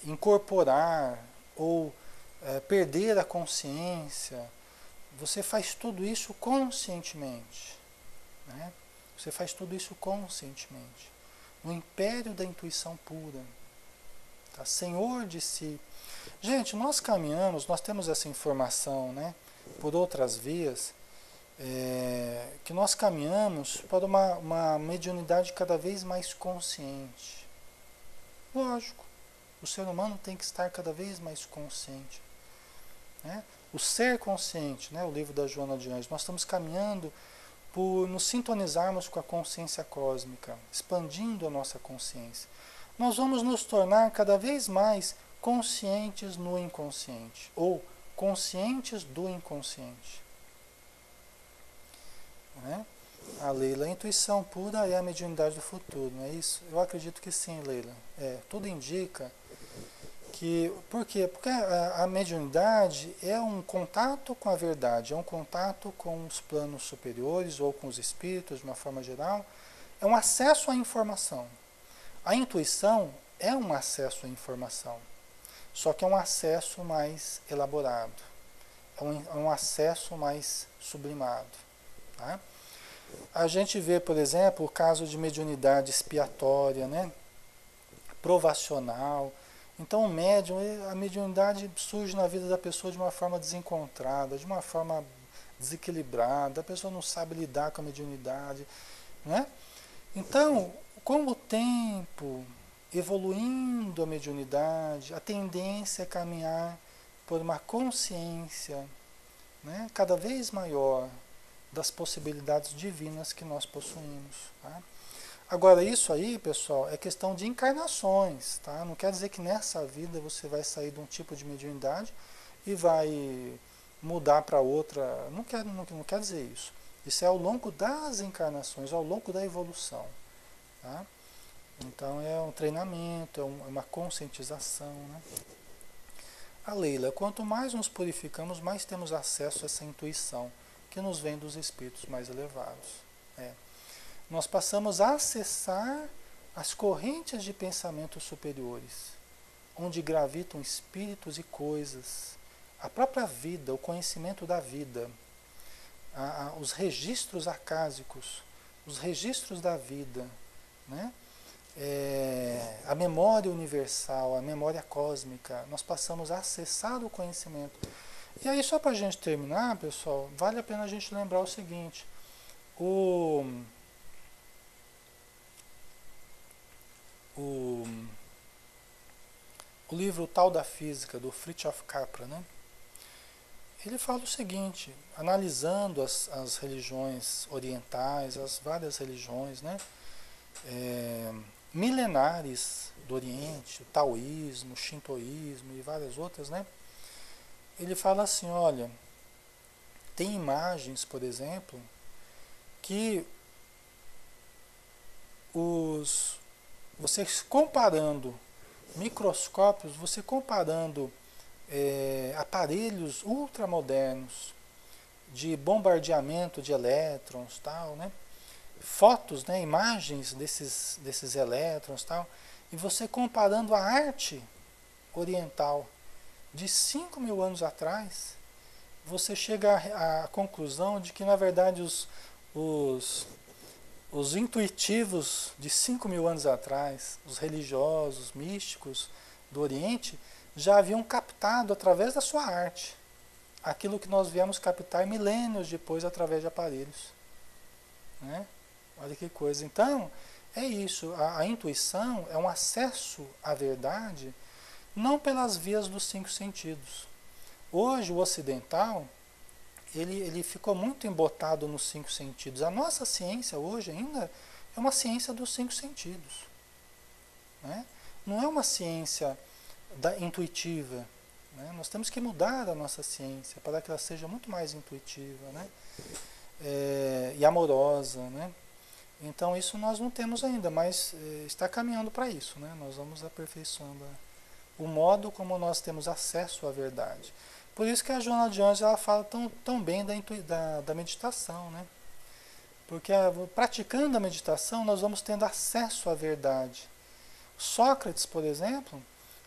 incorporar ou perder a consciência, você faz tudo isso conscientemente. Né? Você faz tudo isso conscientemente. No império da intuição pura. Tá? Senhor de si. Gente, nós caminhamos, nós temos essa informação, né, por outras vias, que nós caminhamos para uma mediunidade cada vez mais consciente. Lógico, o ser humano tem que estar cada vez mais consciente. Né? O ser consciente, né, o livro da Joana de Anjos, nós estamos caminhando por nos sintonizarmos com a consciência cósmica, expandindo a nossa consciência. Nós vamos nos tornar cada vez mais conscientes no inconsciente, ou conscientes do inconsciente. Né? A Leila, a intuição pura é a mediunidade do futuro, não é isso? Eu acredito que sim, Leila. Tudo indica que... Por quê? Porque a mediunidade é um contato com a verdade, é um contato com os planos superiores ou com os espíritos de uma forma geral, é um acesso à informação. A intuição é um acesso à informação, só que é um acesso mais elaborado, é um acesso mais sublimado. Tá? A gente vê, por exemplo, o caso de mediunidade expiatória, né? Provacional. Então o médium, a mediunidade surge na vida da pessoa de uma forma desencontrada, de uma forma desequilibrada, a pessoa não sabe lidar com a mediunidade. Né? Então, com o tempo, evoluindo a mediunidade, a tendência é caminhar por uma consciência, né, cada vez maior das possibilidades divinas que nós possuímos. Tá? Agora, isso aí, pessoal, é questão de encarnações. Tá? Não quer dizer que nessa vida você vai sair de um tipo de mediunidade e vai mudar para outra. Não quer dizer isso. Isso é ao longo das encarnações, ao longo da evolução. Tá? Então é um treinamento, é uma conscientização. Né? A Leila, quanto mais nos purificamos, mais temos acesso a essa intuição que nos vem dos espíritos mais elevados. Nós passamos a acessar as correntes de pensamentos superiores, onde gravitam espíritos e coisas, a própria vida, o conhecimento da vida, os registros acásicos, os registros da vida, né? A memória universal, a memória cósmica, nós passamos a acessar o conhecimento. E aí, só para a gente terminar, pessoal, vale a pena a gente lembrar o seguinte: o livro Tal da Física, do Fritjof Capra, né? Ele fala o seguinte, analisando as religiões orientais, as várias religiões, né? Milenares do Oriente, o taoísmo, o shintoísmo e várias outras, né? Ele fala assim, olha, tem imagens, por exemplo, que você comparando microscópios, você comparando aparelhos ultramodernos de bombardeamento de elétrons, tal, né? Fotos, né, imagens desses elétrons, tal, e você comparando a arte oriental de 5.000 anos atrás, você chega à conclusão de que, na verdade, os intuitivos de 5.000 anos atrás, os religiosos, místicos do Oriente, já haviam captado através da sua arte aquilo que nós viemos captar milênios depois através de aparelhos, né? Olha que coisa. Então, é isso. A intuição é um acesso à verdade não pelas vias dos cinco sentidos. Hoje, o ocidental, ele ficou muito embotado nos cinco sentidos. A nossa ciência hoje ainda é uma ciência dos cinco sentidos, né? Não é uma ciência intuitiva, né? Nós temos que mudar a nossa ciência para que ela seja muito mais intuitiva, né? E amorosa, né? Então isso nós não temos ainda, mas está caminhando para isso, né? Nós vamos aperfeiçoando o modo como nós temos acesso à verdade. Por isso que a Joana de Anjos ela fala tão bem da meditação, né? Porque praticando a meditação nós vamos tendo acesso à verdade. Sócrates, por exemplo,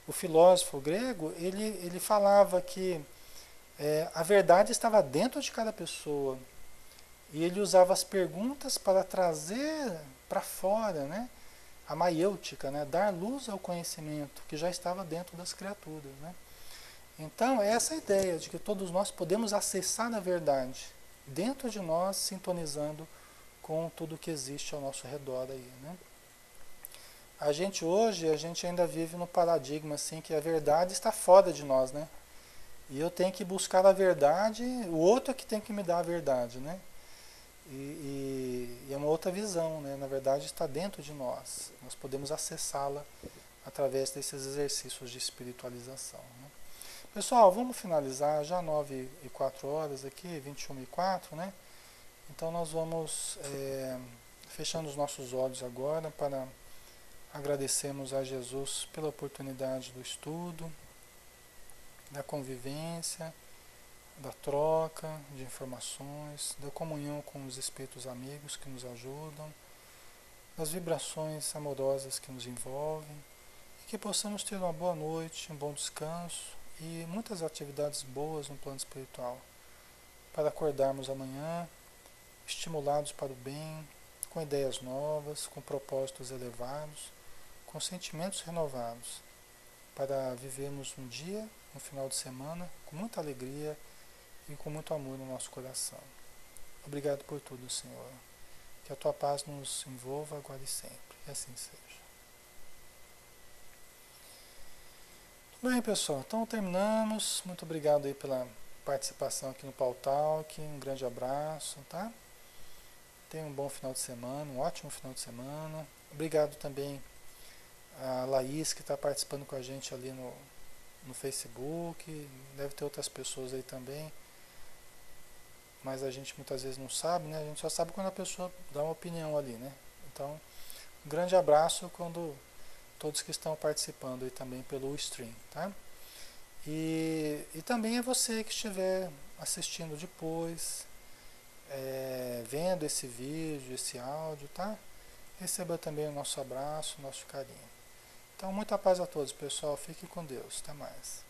o filósofo grego, ele falava que a verdade estava dentro de cada pessoa. E ele usava as perguntas para trazer para fora, né, a maiêutica, né, dar luz ao conhecimento que já estava dentro das criaturas, né? Então, essa ideia de que todos nós podemos acessar a verdade dentro de nós, sintonizando com tudo que existe ao nosso redor aí, né? A gente hoje, a gente ainda vive no paradigma assim que a verdade está fora de nós, né? E eu tenho que buscar a verdade, o outro é que tem que me dar a verdade, né? E é uma outra visão, né? Na verdade está dentro de nós. Nós podemos acessá-la através desses exercícios de espiritualização, né? Pessoal, vamos finalizar já 9h04 aqui, 21h04, né? Então nós vamos fechando os nossos olhos agora para agradecermos a Jesus pela oportunidade do estudo, da convivência, da troca de informações, da comunhão com os espíritos amigos que nos ajudam, das vibrações amorosas que nos envolvem, e que possamos ter uma boa noite, um bom descanso e muitas atividades boas no plano espiritual, para acordarmos amanhã estimulados para o bem, com ideias novas, com propósitos elevados, com sentimentos renovados, para vivermos um dia, um final de semana, com muita alegria e com muito amor no nosso coração. Obrigado por tudo, Senhor. Que a Tua paz nos envolva agora e sempre. E assim seja. Bem, pessoal, então terminamos. Muito obrigado aí pela participação aqui no Pau Talk. Um grande abraço, tá? Tenha um bom final de semana, um ótimo final de semana. Obrigado também a Laís, que está participando com a gente ali no Facebook. Deve ter outras pessoas aí também, mas a gente muitas vezes não sabe, né? A gente só sabe quando a pessoa dá uma opinião ali, né? Então, um grande abraço quando todos que estão participando aí também pelo stream, tá? E também é você que estiver assistindo depois, vendo esse vídeo, esse áudio, tá? Receba também o nosso abraço, o nosso carinho. Então, muita paz a todos, pessoal. Fiquem com Deus. Até mais.